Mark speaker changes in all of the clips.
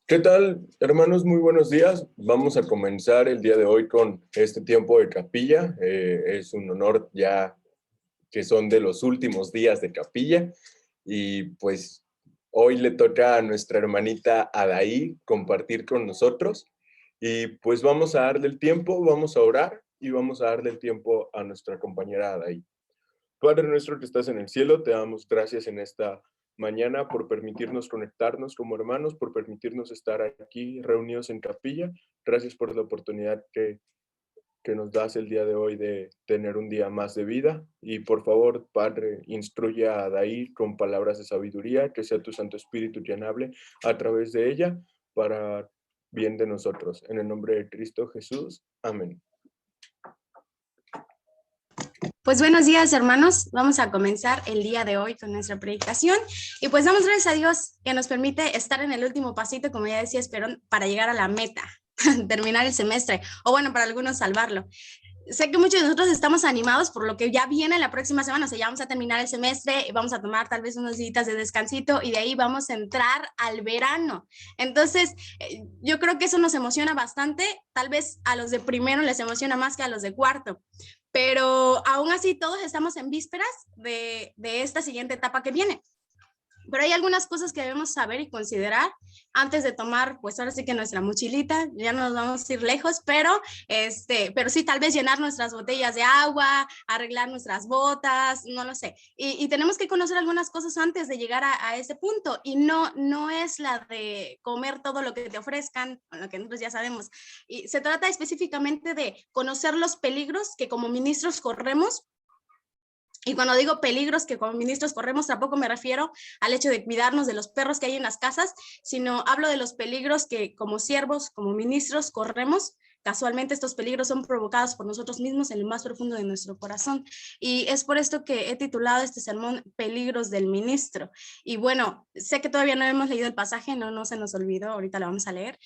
Speaker 1: ¿Qué tal, hermanos? Muy buenos días. Vamos a comenzar el día de hoy con este tiempo de capilla. Es un honor ya que son de los últimos días de capilla y pues hoy le toca a nuestra hermanita Adaí compartir con nosotros y pues vamos a darle el tiempo, vamos a orar y vamos a darle el tiempo a nuestra compañera Adaí. Padre nuestro que estás en el cielo, te damos gracias en esta mañana por permitirnos conectarnos como hermanos, por permitirnos estar aquí reunidos en capilla. Gracias por la oportunidad que nos das el día de hoy de tener un día más de vida. Y por favor, Padre, instruye a Adaí con palabras de sabiduría, que sea tu Santo Espíritu quien hable a través de ella para bien de nosotros. En el nombre de Cristo Jesús. Amén.
Speaker 2: Pues buenos días, hermanos. Vamos a comenzar el día de hoy con nuestra predicación y pues damos gracias a Dios que nos permite estar en el último pasito, como ya decía Esperón, para llegar a la meta, terminar el semestre o bueno, para algunos salvarlo. Sé que muchos de nosotros estamos animados por lo que ya viene la próxima semana, o sea, ya vamos a terminar el semestre, vamos a tomar tal vez unos días de descansito y de ahí vamos a entrar al verano. Entonces, yo creo que eso nos emociona bastante, tal vez a los de primero les emociona más que a los de cuarto, pero aún así todos estamos en vísperas de esta siguiente etapa que viene. Pero hay algunas cosas que debemos saber y considerar antes de tomar, pues ahora sí que nuestra mochilita, ya no nos vamos a ir lejos, pero sí tal vez llenar nuestras botellas de agua, arreglar nuestras botas, no lo sé. Y tenemos que conocer algunas cosas antes de llegar a ese punto. Y no es la de comer todo lo que te ofrezcan, lo que nosotros ya sabemos. Y se trata específicamente de conocer los peligros que como ministros corremos. Y cuando digo peligros que como ministros corremos, tampoco me refiero al hecho de cuidarnos de los perros que hay en las casas, sino hablo de los peligros que como siervos, como ministros corremos. Casualmente estos peligros son provocados por nosotros mismos en lo más profundo de nuestro corazón. Y es por esto que he titulado este sermón Peligros del Ministro. Y bueno, sé que todavía no hemos leído el pasaje, no se nos olvidó, ahorita lo vamos a leer.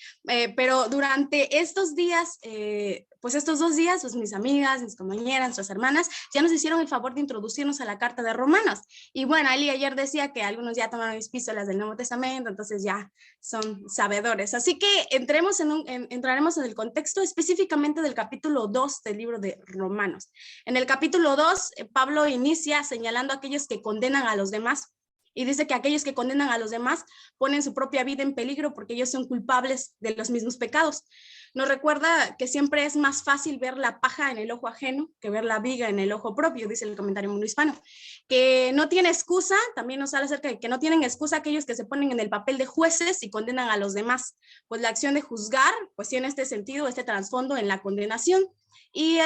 Speaker 2: Pero durante estos días, pues estos 2 días, pues mis amigas, mis compañeras, nuestras hermanas, ya nos hicieron el favor de introducirnos a la carta de Romanos. Y bueno, Ali ayer decía que algunos ya tomaron epístolas del Nuevo Testamento, entonces ya son sabedores. Así que entraremos en el contexto específicamente del capítulo 2 del libro de Romanos. En el capítulo 2, Pablo inicia señalando a aquellos que condenan a los demás. Y dice que aquellos que condenan a los demás ponen su propia vida en peligro porque ellos son culpables de los mismos pecados. Nos recuerda que siempre es más fácil ver la paja en el ojo ajeno que ver la viga en el ojo propio, dice el comentario mundo hispano. Que no tiene excusa, también nos habla acerca de que no tienen excusa aquellos que se ponen en el papel de jueces y condenan a los demás. Pues la acción de juzgar, pues tiene este sentido, este trasfondo en la condenación. Y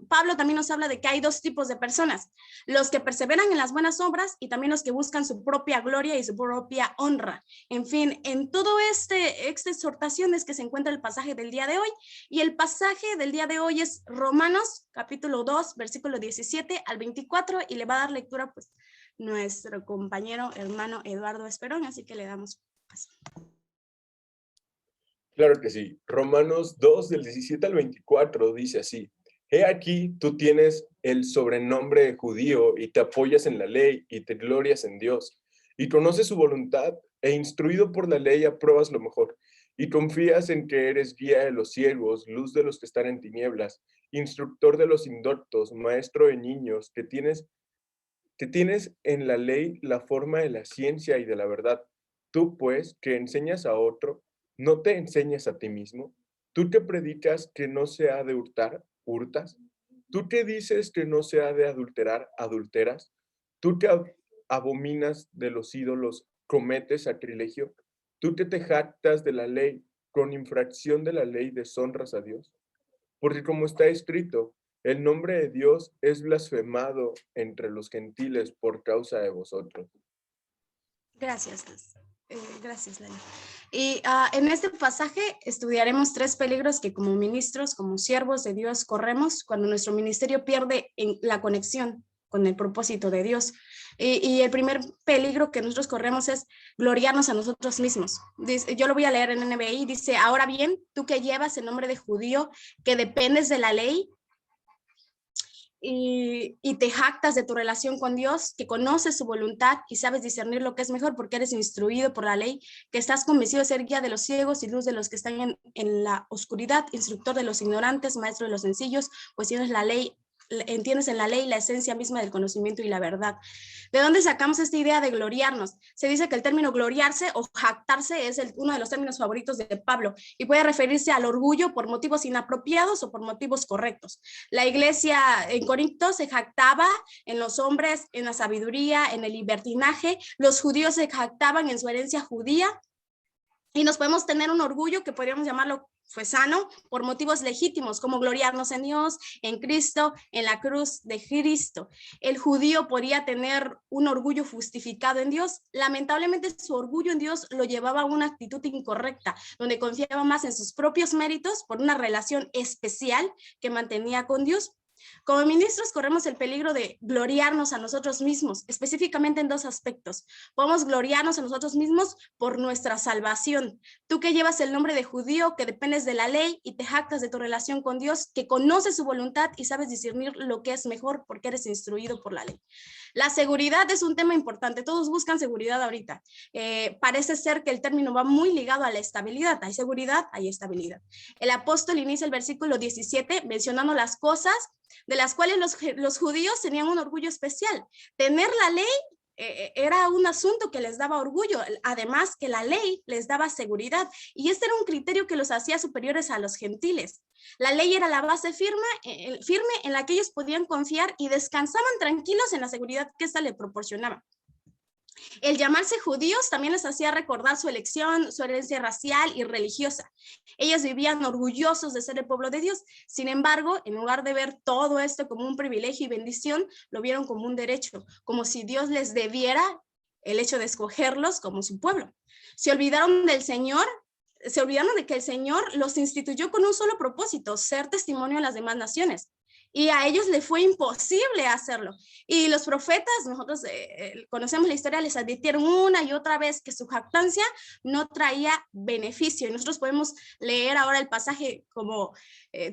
Speaker 2: Pablo también nos habla de que hay 2 tipos de personas, los que perseveran en las buenas obras y también los que buscan su propia gloria y su propia honra. En fin, en todo esta exhortación es que se encuentra el pasaje del día de hoy, y el pasaje del día de hoy es Romanos capítulo 2, versículo 17 al 24, y le va a dar lectura pues nuestro compañero hermano Eduardo Esperón, así que le damos paso.
Speaker 1: Claro que sí. Romanos 2, del 17 al 24, dice así: He aquí, tú tienes el sobrenombre de judío y te apoyas en la ley y te glorias en Dios y conoces su voluntad e instruido por la ley apruebas lo mejor y confías en que eres guía de los ciegos, luz de los que están en tinieblas, instructor de los indoctos, maestro de niños, que tienes en la ley la forma de la ciencia y de la verdad. Tú, pues, que enseñas a otro, ¿no te enseñas a ti mismo? Tú que predicas que no se ha de hurtar, hurtas. Tú que dices que no se ha de adulterar, adulteras. Tú que abominas de los ídolos, cometes sacrilegio. Tú que te jactas de la ley, con infracción de la ley deshonras a Dios. Porque como está escrito, el nombre de Dios es blasfemado entre los gentiles por causa de vosotros.
Speaker 2: Gracias, gracias, Lali. Y en este pasaje estudiaremos 3 peligros que como ministros, como siervos de Dios, corremos cuando nuestro ministerio pierde la conexión con el propósito de Dios. Y el primer peligro que nosotros corremos es gloriarnos a nosotros mismos. Dice, yo lo voy a leer en NBI, dice: ahora bien, tú que llevas el nombre de judío, que dependes de la ley, y te jactas de tu relación con Dios, que conoces su voluntad y sabes discernir lo que es mejor porque eres instruido por la ley, que estás convencido de ser guía de los ciegos y luz de los que están en la oscuridad, instructor de los ignorantes, maestro de los sencillos, pues tienes la ley, entiendes en la ley la esencia misma del conocimiento y la verdad. ¿De dónde sacamos esta idea de gloriarnos? Se dice que el término gloriarse o jactarse es uno de los términos favoritos de Pablo y puede referirse al orgullo por motivos inapropiados o por motivos correctos. La iglesia en Corinto se jactaba en los hombres, en la sabiduría, en el libertinaje. Los judíos se jactaban en su herencia judía. Y nos podemos tener un orgullo que podríamos llamarlo fue sano por motivos legítimos, como gloriarnos en Dios, en Cristo, en la cruz de Cristo. El judío podía tener un orgullo justificado en Dios. Lamentablemente su orgullo en Dios lo llevaba a una actitud incorrecta, donde confiaba más en sus propios méritos por una relación especial que mantenía con Dios. Como ministros corremos el peligro de gloriarnos a nosotros mismos, específicamente en dos aspectos. Podemos gloriarnos a nosotros mismos por nuestra salvación. Tú que llevas el nombre de judío, que dependes de la ley y te jactas de tu relación con Dios, que conoces su voluntad y sabes discernir lo que es mejor porque eres instruido por la ley. La seguridad es un tema importante. Todos buscan seguridad ahorita. Parece ser que el término va muy ligado a la estabilidad. Hay seguridad, hay estabilidad. El apóstol inicia el versículo 17 mencionando las cosas de las cuales los judíos tenían un orgullo especial. Tener la ley era un asunto que les daba orgullo, además que la ley les daba seguridad, y este era un criterio que los hacía superiores a los gentiles. La ley era la base firme en la que ellos podían confiar y descansaban tranquilos en la seguridad que ésta le proporcionaba. El llamarse judíos también les hacía recordar su elección, su herencia racial y religiosa. Ellos vivían orgullosos de ser el pueblo de Dios. Sin embargo, en lugar de ver todo esto como un privilegio y bendición, lo vieron como un derecho, como si Dios les debiera el hecho de escogerlos como su pueblo. Se olvidaron del Señor, se olvidaron de que el Señor los instituyó con un solo propósito, ser testimonio a las demás naciones. Y a ellos les fue imposible hacerlo. Y los profetas, nosotros conocemos la historia, les advirtieron una y otra vez que su jactancia no traía beneficio. Y nosotros podemos leer ahora el pasaje como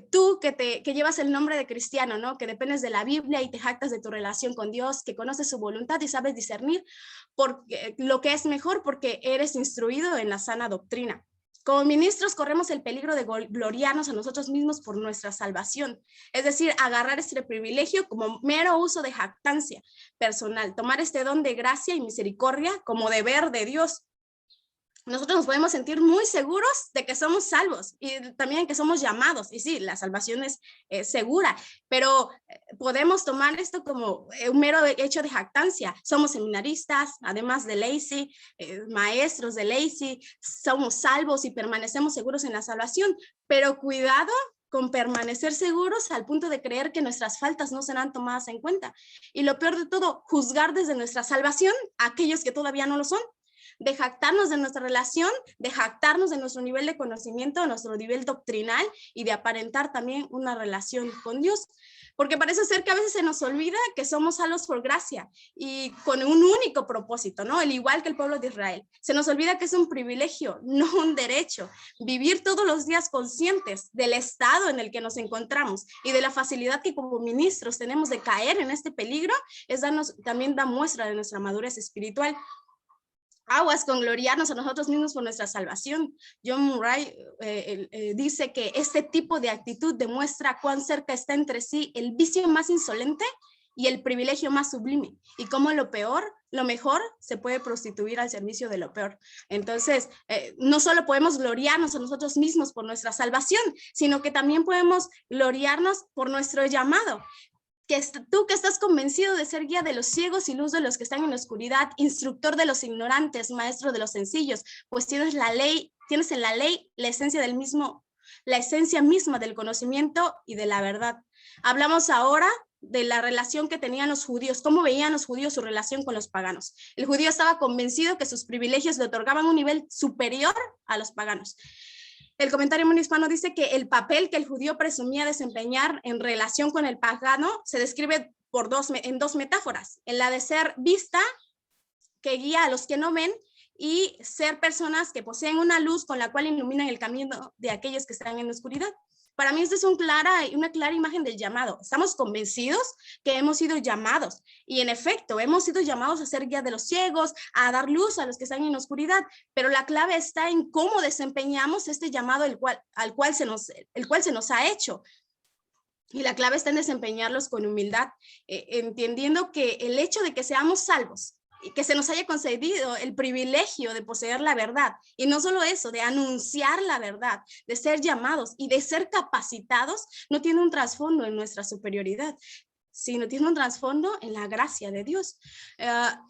Speaker 2: tú que llevas el nombre de cristiano, ¿no? Que dependes de la Biblia y te jactas de tu relación con Dios, que conoces su voluntad y sabes discernir lo que es mejor porque eres instruido en la sana doctrina. Como ministros corremos el peligro de gloriarnos a nosotros mismos por nuestra salvación, es decir, agarrar este privilegio como mero uso de jactancia personal, tomar este don de gracia y misericordia como deber de Dios. Nosotros nos podemos sentir muy seguros de que somos salvos y también que somos llamados. Y sí, la salvación es segura, pero podemos tomar esto como un mero hecho de jactancia. Somos seminaristas, además de Lacey, maestros de Lacey, somos salvos y permanecemos seguros en la salvación, pero cuidado con permanecer seguros al punto de creer que nuestras faltas no serán tomadas en cuenta. Y lo peor de todo, juzgar desde nuestra salvación a aquellos que todavía no lo son. De jactarnos de nuestra relación, de jactarnos de nuestro nivel de conocimiento, de nuestro nivel doctrinal y de aparentar también una relación con Dios. Porque parece ser que a veces se nos olvida que somos salvos por gracia y con un único propósito, ¿no? El igual que el pueblo de Israel. Se nos olvida que es un privilegio, no un derecho. Vivir todos los días conscientes del estado en el que nos encontramos y de la facilidad que como ministros tenemos de caer en este peligro es también da muestra de nuestra madurez espiritual. Aguas con gloriarnos a nosotros mismos por nuestra salvación. John Murray dice que este tipo de actitud demuestra cuán cerca está entre sí el vicio más insolente y el privilegio más sublime, y cómo lo mejor se puede prostituir al servicio de lo peor. Entonces, no solo podemos gloriarnos a nosotros mismos por nuestra salvación, sino que también podemos gloriarnos por nuestro llamado. Que tú que estás convencido de ser guía de los ciegos y luz de los que están en la oscuridad, instructor de los ignorantes, maestro de los sencillos, pues tienes en la ley la esencia del mismo, la esencia misma del conocimiento y de la verdad. Hablamos ahora de la relación que tenían los judíos, cómo veían los judíos su relación con los paganos. El judío estaba convencido que sus privilegios le otorgaban un nivel superior a los paganos. El comentario Mundo Hispano dice que el papel que el judío presumía desempeñar en relación con el pagano se describe en dos metáforas, en la de ser vista que guía a los que no ven y ser personas que poseen una luz con la cual iluminan el camino de aquellos que están en la oscuridad. Para mí esto es una clara imagen del llamado. Estamos convencidos que hemos sido llamados y en efecto hemos sido llamados a ser guía de los ciegos, a dar luz a los que están en la oscuridad, pero la clave está en cómo desempeñamos este llamado el cual se nos ha hecho. Y la clave está en desempeñarlos con humildad, entendiendo que el hecho de que seamos salvos y que se nos haya concedido el privilegio de poseer la verdad, y no solo eso, de anunciar la verdad, de ser llamados y de ser capacitados, no tiene un trasfondo en nuestra superioridad, sino tiene un trasfondo en la gracia de Dios.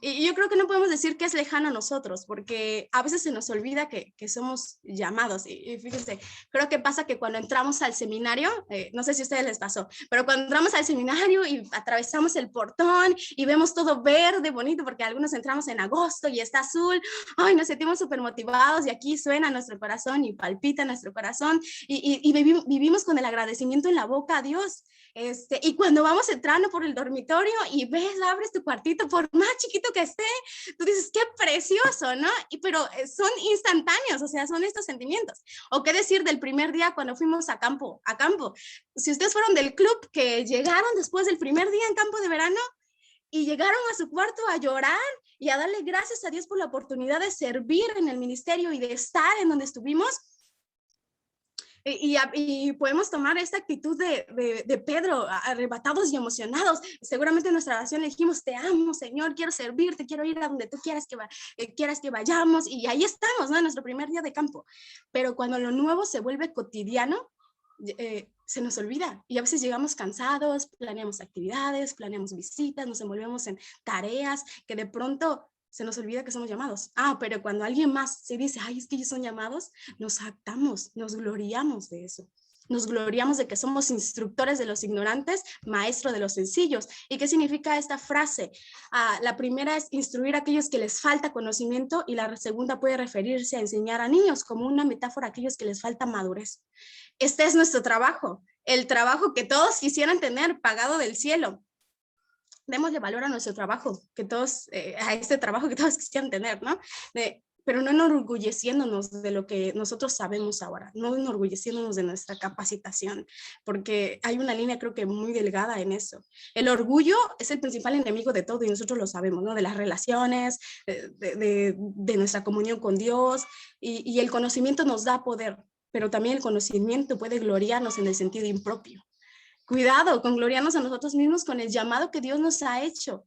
Speaker 2: Y yo creo que no podemos decir que es lejano a nosotros, porque a veces se nos olvida que somos llamados. Y fíjense, creo que pasa que cuando entramos al seminario, no sé si a ustedes les pasó, pero cuando entramos al seminario y atravesamos el portón y vemos todo verde, bonito, porque algunos entramos en agosto y está azul, ay, nos sentimos súper motivados y aquí suena nuestro corazón y palpita nuestro corazón y vivimos con el agradecimiento en la boca a Dios. Y cuando vamos entrando por el dormitorio y ves, abres tu cuartito, por más chiquito que esté, tú dices, qué precioso, ¿no? Pero son instantáneos, o sea, son estos sentimientos. O qué decir del primer día cuando fuimos a campo. Si ustedes fueron del club que llegaron después del primer día en campo de verano y llegaron a su cuarto a llorar y a darle gracias a Dios por la oportunidad de servir en el ministerio y de estar en donde estuvimos, y podemos tomar esta actitud de Pedro, arrebatados y emocionados. Seguramente en nuestra oración le dijimos, te amo, Señor, quiero servirte, quiero ir a donde tú quieras que vayamos. Y ahí estamos, ¿no? En nuestro primer día de campo. Pero cuando lo nuevo se vuelve cotidiano, se nos olvida. Y a veces llegamos cansados, planeamos actividades, planeamos visitas, nos envolvemos en tareas que de pronto se nos olvida que somos llamados. Pero cuando alguien más se dice, ay, es que ellos son llamados, nos jactamos, nos gloriamos de eso. Nos gloriamos de que somos instructores de los ignorantes, maestro de los sencillos. ¿Y qué significa esta frase? La primera es instruir a aquellos que les falta conocimiento y la segunda puede referirse a enseñar a niños como una metáfora a aquellos que les falta madurez. Este es nuestro trabajo, el trabajo que todos quisieran tener pagado del cielo. Démosle valor a nuestro trabajo, a este trabajo que todos quisieran tener, ¿no? Pero no enorgulleciéndonos de lo que nosotros sabemos ahora, no enorgulleciéndonos de nuestra capacitación, porque hay una línea creo que muy delgada en eso. El orgullo es el principal enemigo de todo y nosotros lo sabemos, ¿no? De las relaciones, de nuestra comunión con Dios, y el conocimiento nos da poder, pero también el conocimiento puede gloriarnos en el sentido impropio. Cuidado con gloriarnos a nosotros mismos con el llamado que Dios nos ha hecho.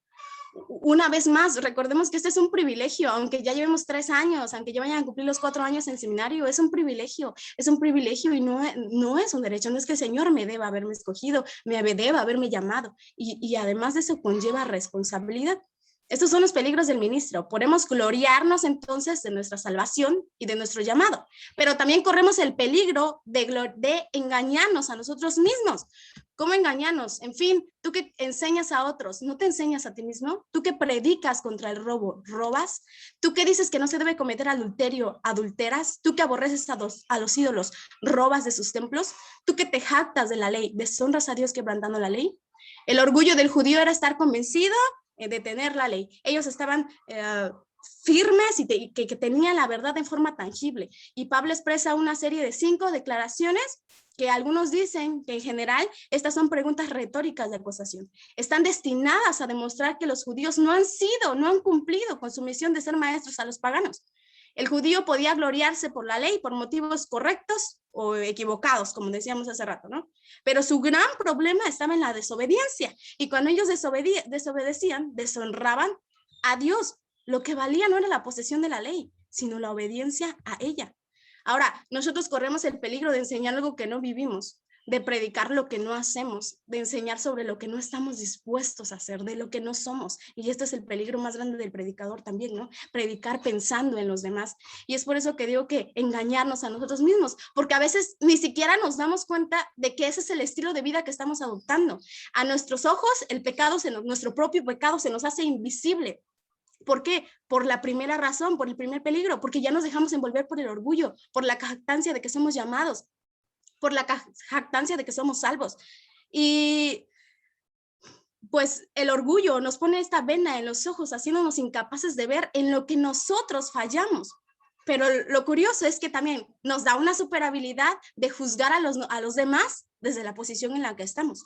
Speaker 2: Una vez más, recordemos que este es un privilegio, aunque ya llevemos 3 años, aunque ya vayan a cumplir los 4 años en seminario, es un privilegio y no es un derecho, no es que el Señor me deba haberme escogido, me deba haberme llamado, y además de eso conlleva responsabilidad. Estos son los peligros del ministro. Podemos gloriarnos entonces de nuestra salvación y de nuestro llamado, pero también corremos el peligro de engañarnos a nosotros mismos. ¿Cómo engañarnos? En fin, tú que enseñas a otros, ¿no te enseñas a ti mismo? Tú que predicas contra el robo, ¿robas? Tú que dices que no se debe cometer adulterio, ¿adulteras? Tú que aborreces a los ídolos, ¿robas de sus templos? Tú que te jactas de la ley, ¿deshonras a Dios quebrantando la ley? El orgullo del judío era estar convencido de tener la ley. Ellos estaban firmes y que tenían la verdad en forma tangible. Y Pablo expresa una serie de 5 declaraciones que algunos dicen que en general estas son preguntas retóricas de acusación. Están destinadas a demostrar que los judíos no han cumplido con su misión de ser maestros a los paganos. El judío podía gloriarse por la ley por motivos correctos o equivocados, como decíamos hace rato, ¿no? Pero su gran problema estaba en la desobediencia. Y cuando ellos desobedecían, deshonraban a Dios. Lo que valía no era la posesión de la ley, sino la obediencia a ella. Ahora, nosotros corremos el peligro de enseñar algo que no vivimos, de predicar lo que no hacemos, de enseñar sobre lo que no estamos dispuestos a hacer, de lo que no somos. Y este es el peligro más grande del predicador también, ¿no? Predicar pensando en los demás. Y es por eso que digo que engañarnos a nosotros mismos, porque a veces ni siquiera nos damos cuenta de que ese es el estilo de vida que estamos adoptando. A nuestros ojos, nuestro propio pecado se nos hace invisible. ¿Por qué? Por la primera razón, por el primer peligro, porque ya nos dejamos envolver por el orgullo, por la jactancia de que somos llamados, por la jactancia de que somos salvos. Y pues el orgullo nos pone esta venda en los ojos, haciéndonos incapaces de ver en lo que nosotros fallamos. Pero lo curioso es que también nos da una super habilidad de juzgar a los demás desde la posición en la que estamos.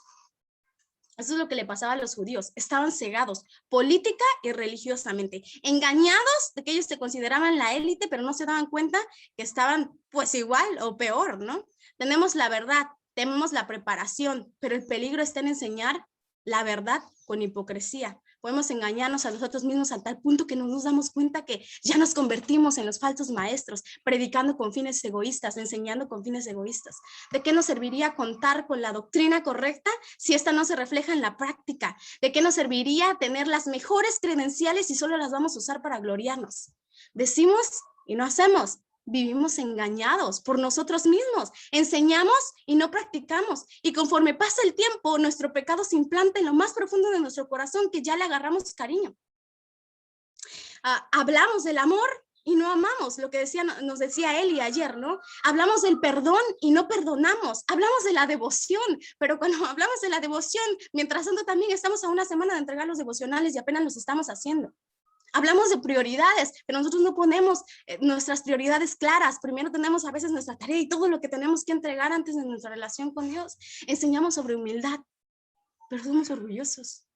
Speaker 2: Eso es lo que le pasaba a los judíos. Estaban cegados política y religiosamente, engañados de que ellos se consideraban la élite, pero no se daban cuenta que estaban pues igual o peor, ¿no? Tenemos la verdad, tenemos la preparación, pero el peligro está en enseñar la verdad con hipocresía. Podemos engañarnos a nosotros mismos a tal punto que no nos damos cuenta que ya nos convertimos en los falsos maestros, predicando con fines egoístas, enseñando con fines egoístas. ¿De qué nos serviría contar con la doctrina correcta si esta no se refleja en la práctica? ¿De qué nos serviría tener las mejores credenciales si solo las vamos a usar para gloriarnos? Decimos y no hacemos. Vivimos engañados por nosotros mismos, enseñamos y no practicamos, y conforme pasa el tiempo, nuestro pecado se implanta en lo más profundo de nuestro corazón, que ya le agarramos cariño. Hablamos del amor y no amamos, lo que nos decía Eli ayer, ¿no? Hablamos del perdón y no perdonamos, hablamos de la devoción, pero cuando hablamos de la devoción, mientras tanto también estamos a una semana de entregar los devocionales y apenas los estamos haciendo. Hablamos de prioridades, pero nosotros no ponemos nuestras prioridades claras. Primero tenemos a veces nuestra tarea y todo lo que tenemos que entregar antes de nuestra relación con Dios. Enseñamos sobre humildad, pero somos orgullosos.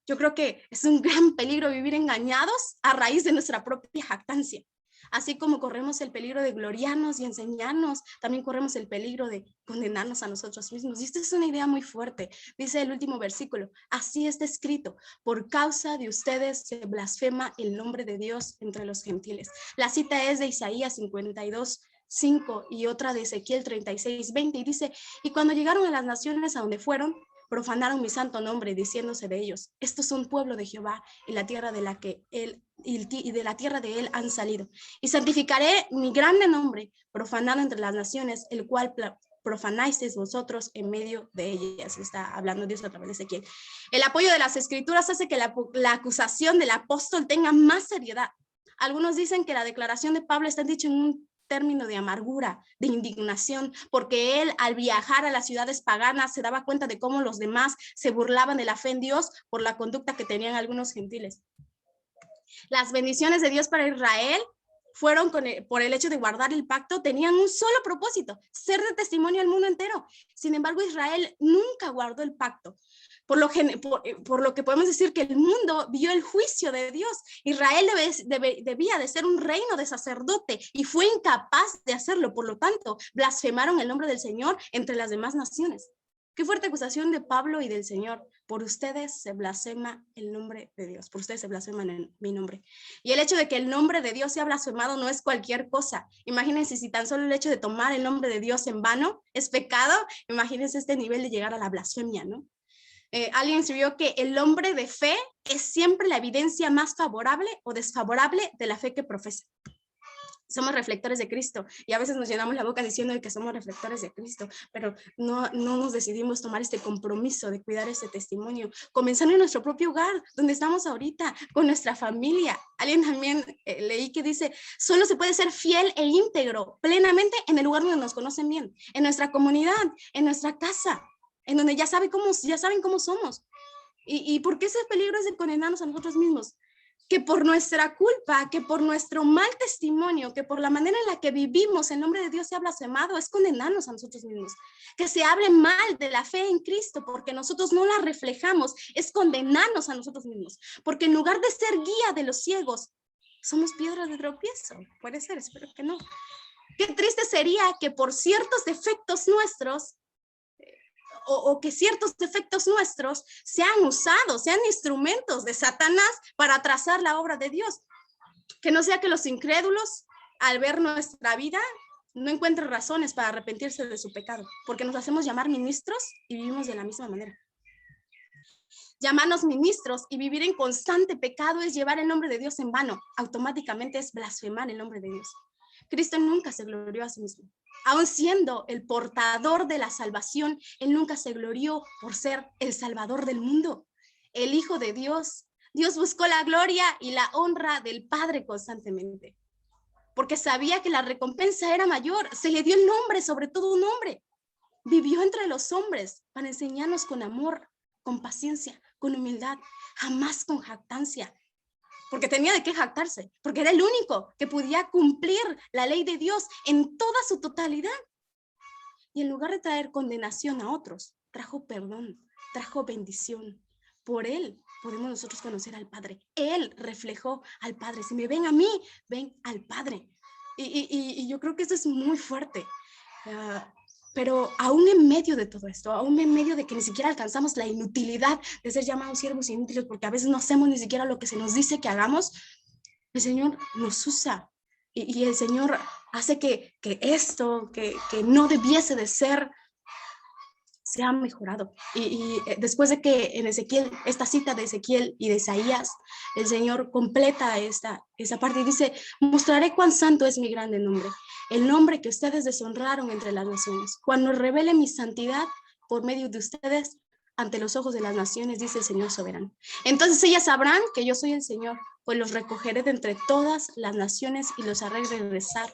Speaker 2: Yo creo que es un gran peligro vivir engañados a raíz de nuestra propia jactancia. Así como corremos el peligro de gloriarnos y enseñarnos, también corremos el peligro de condenarnos a nosotros mismos. Y esta es una idea muy fuerte. Dice el último versículo, así está escrito, por causa de ustedes se blasfema el nombre de Dios entre los gentiles. La cita es de Isaías 52:5 y otra de Ezequiel 36:20 y dice, y cuando llegaron a las naciones a donde fueron, profanaron mi santo nombre, diciéndose de ellos, estos son pueblo de Jehová y la tierra de la que él y de la tierra de él han salido. Y santificaré mi grande nombre, profanado entre las naciones, el cual profanáis vosotros en medio de ellas. Está hablando Dios a través de Ezequiel. El apoyo de las escrituras hace que la acusación del apóstol tenga más seriedad. Algunos dicen que la declaración de Pablo está dicha en un término de amargura, de indignación, porque él al viajar a las ciudades paganas se daba cuenta de cómo los demás se burlaban de la fe en Dios por la conducta que tenían algunos gentiles. Las bendiciones de Dios para Israel fueron por el hecho de guardar el pacto, tenían un solo propósito, ser de testimonio al mundo entero. Sin embargo, Israel nunca guardó el pacto. Por lo que podemos decir que el mundo vio el juicio de Dios. Israel debía de ser un reino de sacerdote y fue incapaz de hacerlo. Por lo tanto, blasfemaron el nombre del Señor entre las demás naciones. Qué fuerte acusación de Pablo y del Señor. Por ustedes se blasfema el nombre de Dios. Por ustedes se blasfema mi nombre. Y el hecho de que el nombre de Dios sea blasfemado no es cualquier cosa. Imagínense si tan solo el hecho de tomar el nombre de Dios en vano es pecado. Imagínense este nivel de llegar a la blasfemia, ¿no? Alguien escribió que el hombre de fe es siempre la evidencia más favorable o desfavorable de la fe que profesa. Somos reflectores de Cristo y a veces nos llenamos la boca diciendo que somos reflectores de Cristo, pero no nos decidimos tomar este compromiso de cuidar este testimonio, comenzando en nuestro propio hogar, donde estamos ahorita, con nuestra familia. Alguien también leí que dice, solo se puede ser fiel e íntegro plenamente en el lugar donde nos conocen bien, en nuestra comunidad, en nuestra casa, en donde ya saben cómo somos. ¿Y por qué ese peligro es de condenarnos a nosotros mismos? Que por nuestra culpa, que por nuestro mal testimonio, que por la manera en la que vivimos el nombre de Dios sea blasfemado, es condenarnos a nosotros mismos. Que se hable mal de la fe en Cristo porque nosotros no la reflejamos, es condenarnos a nosotros mismos. Porque en lugar de ser guía de los ciegos, somos piedras de tropiezo. Puede ser, espero que no. Qué triste sería que por ciertos defectos nuestros, o que ciertos defectos nuestros sean usados, sean instrumentos de Satanás para atrasar la obra de Dios. Que no sea que los incrédulos, al ver nuestra vida, no encuentren razones para arrepentirse de su pecado, porque nos hacemos llamar ministros y vivimos de la misma manera. Llamarnos ministros y vivir en constante pecado es llevar el nombre de Dios en vano. Automáticamente es blasfemar el nombre de Dios. Cristo nunca se glorió a sí mismo. Aun siendo el portador de la salvación, él nunca se glorió por ser el salvador del mundo, el Hijo de Dios. Dios buscó la gloria y la honra del Padre constantemente, porque sabía que la recompensa era mayor. Se le dio el nombre sobre todo un nombre. Vivió entre los hombres para enseñarnos con amor, con paciencia, con humildad, jamás con jactancia, porque tenía de qué jactarse, porque era el único que podía cumplir la ley de Dios en toda su totalidad. Y en lugar de traer condenación a otros, trajo perdón, trajo bendición. Por él podemos nosotros conocer al Padre. Él reflejó al Padre. Si me ven a mí, ven al Padre. Y yo creo que esto es muy fuerte. Pero aún en medio de todo esto, aún en medio de que ni siquiera alcanzamos la inutilidad de ser llamados siervos inútiles, porque a veces no hacemos ni siquiera lo que se nos dice que hagamos, el Señor nos usa y el Señor hace que esto que no debiese de ser, sea mejorado. Y después de que en Ezequiel, esta cita de Ezequiel y de Isaías, el Señor completa esa parte y dice: mostraré cuán santo es mi grande nombre, el nombre que ustedes deshonraron entre las naciones. Cuando revele mi santidad por medio de ustedes ante los ojos de las naciones, dice el Señor soberano. Entonces ellas sabrán que yo soy el Señor, pues los recogeré de entre todas las naciones y los haré regresar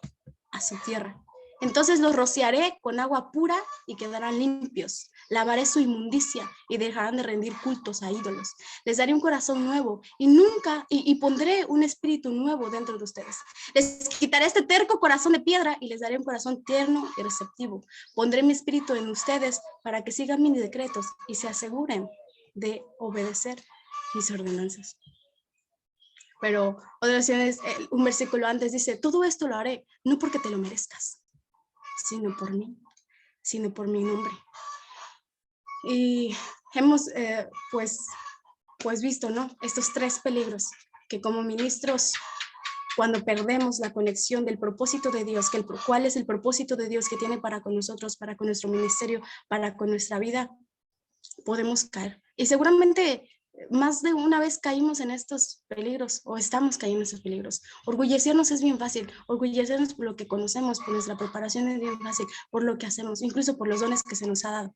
Speaker 2: a su tierra. Entonces los rociaré con agua pura y quedarán limpios. Lavaré su inmundicia y dejarán de rendir cultos a ídolos. Les daré un corazón nuevo y pondré un espíritu nuevo dentro de ustedes. Les quitaré este terco corazón de piedra y les daré un corazón tierno y receptivo. Pondré mi espíritu en ustedes para que sigan mis decretos y se aseguren de obedecer mis ordenanzas. Pero otra vez, un versículo antes dice: todo esto lo haré, no porque te lo merezcas, sino por mí, sino por mi nombre. Y hemos pues visto, ¿no?, estos tres peligros que como ministros, cuando perdemos la conexión del propósito de Dios, cuál es el propósito de Dios que tiene para con nosotros, para con nuestro ministerio, para con nuestra vida, podemos caer. Y seguramente más de una vez caímos en estos peligros o estamos cayendo en estos peligros. Orgullecernos es bien fácil, orgullecernos por lo que conocemos, por nuestra preparación es bien fácil, por lo que hacemos, incluso por los dones que se nos ha dado.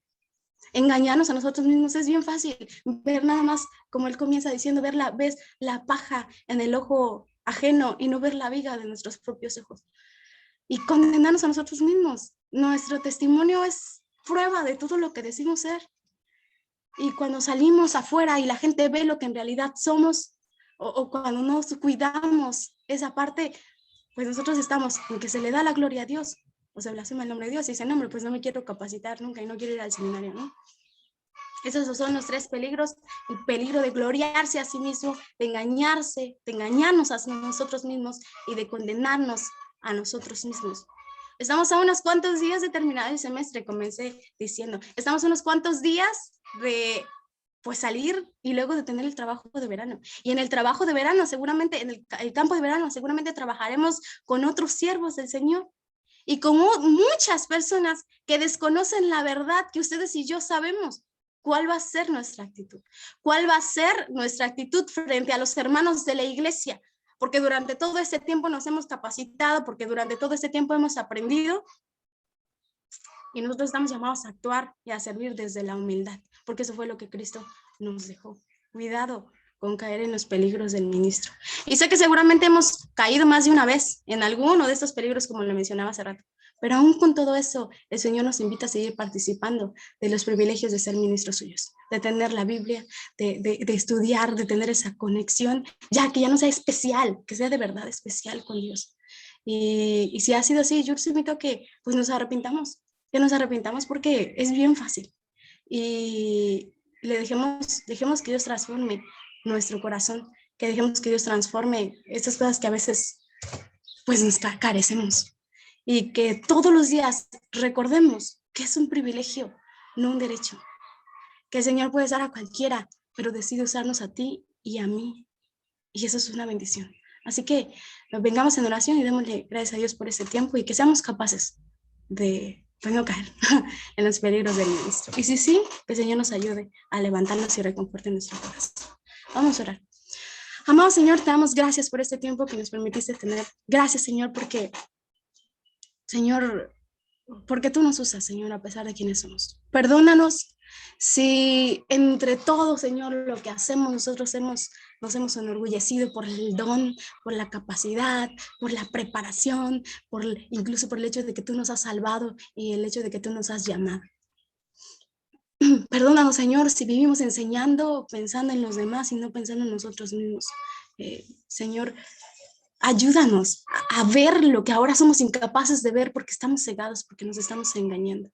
Speaker 2: Engañarnos a nosotros mismos es bien fácil, ver nada más, como él comienza diciendo, ves la paja en el ojo ajeno y no ver la viga de nuestros propios ojos. Y condenarnos a nosotros mismos. Nuestro testimonio es prueba de todo lo que decimos ser. Y cuando salimos afuera y la gente ve lo que en realidad somos, o cuando nos cuidamos esa parte, pues nosotros estamos en que se le da la gloria a Dios, o se blasfema el nombre de Dios y dice: no, hombre, pues no me quiero capacitar nunca y no quiero ir al seminario, ¿no? Esos son los tres peligros: el peligro de gloriarse a sí mismo, de engañarnos a nosotros mismos y de condenarnos a nosotros mismos. Estamos a unos cuantos días de terminar el semestre, comencé diciendo, estamos a unos cuantos días de pues salir y luego de tener el trabajo de verano. Y en el trabajo de verano, seguramente, en el campo de verano, seguramente trabajaremos con otros siervos del Señor y con muchas personas que desconocen la verdad que ustedes y yo sabemos. ¿Cuál va a ser nuestra actitud? ¿Cuál va a ser nuestra actitud frente a los hermanos de la iglesia? Porque durante todo este tiempo nos hemos capacitado, porque durante todo este tiempo hemos aprendido y nosotros estamos llamados a actuar y a servir desde la humildad, porque eso fue lo que Cristo nos dejó. Cuidado con caer en los peligros del ministro. Y sé que seguramente hemos caído más de una vez en alguno de estos peligros, como lo mencionaba hace rato, pero aún con todo eso, el Señor nos invita a seguir participando de los privilegios de ser ministros suyos, de tener la Biblia, de estudiar, de tener esa conexión, ya que ya no sea especial, que sea de verdad especial con Dios. Y si ha sido así, yo os invito a que pues nos arrepintamos porque es bien fácil. Y dejemos que Dios transforme nuestro corazón, que dejemos que Dios transforme estas cosas que a veces pues nos carecemos. Y que todos los días recordemos que es un privilegio, no un derecho. Que el Señor puede usar a cualquiera, pero decide usarnos a ti y a mí. Y eso es una bendición. Así que vengamos en oración y démosle gracias a Dios por ese tiempo y que seamos capaces de no caer en los peligros del ministro. Y si sí, que el Señor nos ayude a levantarnos y reconforte nuestro corazón. Vamos a orar. Amado Señor, te damos gracias por este tiempo que nos permitiste tener. Gracias, Señor, Señor, porque tú nos usas, Señor, a pesar de quienes somos. Perdónanos si entre todo, Señor, lo que hacemos, nosotros nos hemos enorgullecido por el don, por la capacidad, por la preparación, incluso por el hecho de que tú nos has salvado y el hecho de que tú nos has llamado. Perdónanos, Señor, si vivimos enseñando, pensando en los demás y no pensando en nosotros mismos. Señor, ayúdanos a ver lo que ahora somos incapaces de ver porque estamos cegados, porque nos estamos engañando.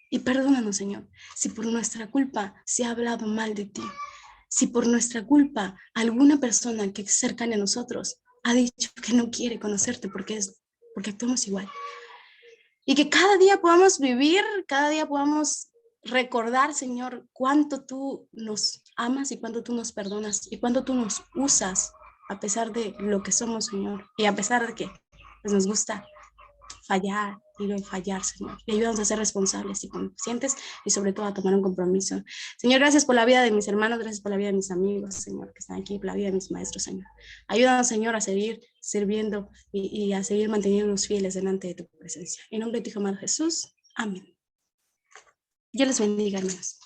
Speaker 2: Y perdónanos, Señor, si por nuestra culpa se ha hablado mal de ti, si por nuestra culpa alguna persona que es cercana a nosotros ha dicho que no quiere conocerte porque actuamos igual. Y que cada día podamos vivir, cada día podamos recordar, Señor, cuánto tú nos amas y cuánto tú nos perdonas y cuánto tú nos usas a pesar de lo que somos, Señor. Y a pesar de que pues, nos gusta fallar y fallar, Señor. Y ayúdanos a ser responsables y conscientes y sobre todo a tomar un compromiso. Señor, gracias por la vida de mis hermanos, gracias por la vida de mis amigos, Señor, que están aquí, por la vida de mis maestros, Señor. Ayúdanos, Señor, a seguir sirviendo y a seguir manteniéndonos fieles delante de tu presencia. En nombre de tu Hijo amado Jesús. Amén. Dios les bendiga, hermanos.